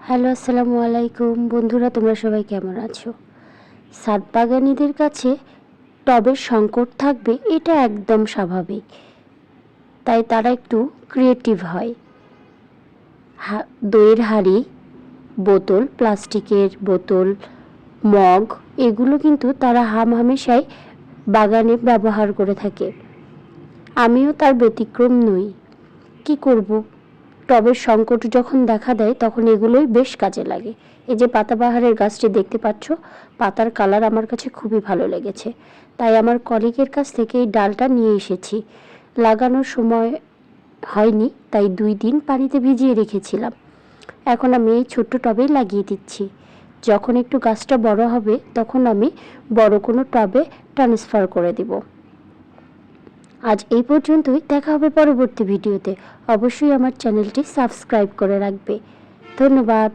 Hello, আসসালামু আলাইকুম বন্ধুরা, তোমরা সবাই কেমন আছো? ছাদ বাগানীদের কাছে টবের সংকট থাকবে, এটা একদম স্বাভাবিক। তাই তারা একটু ক্রিয়েটিভ হয়। দইয়ের হাঁড়ি, বোতল, প্লাস্টিকের বোতল, মগ, এগুলো কিন্তু তারা হামেশাই বাগানে ব্যবহার করে থাকে। আমিও তার ব্যতিক্রম নই। কি করব, টবের সংকট যখন দেখা দেয় তখন এগুলোই বেশ কাজে লাগে। এই যে পাতাবাহারের গাছটি দেখতে পাচ্ছ, পাতার কালার আমার কাছে খুবই ভালো লেগেছে, তাই আমার কলিগের কাছ থেকে এই ডালটা নিয়ে এসেছি। লাগানোর সময় হয়নি, তাই 2 দিন পানিতে ভিজিয়ে রেখেছিলাম। এখন আমি এই ছোট্ট টবেই লাগিয়ে দিচ্ছি। যখন একটু গাছটা বড় হবে তখন আমি বড় কোনো টবে ট্রান্সফার করে দিব। আজ এই পর্যন্তই, দেখা হবে পরবর্তী ভিডিওতে। অবশ্যই আমার চ্যানেলটি সাবস্ক্রাইব করে রাখবে। ধন্যবাদ।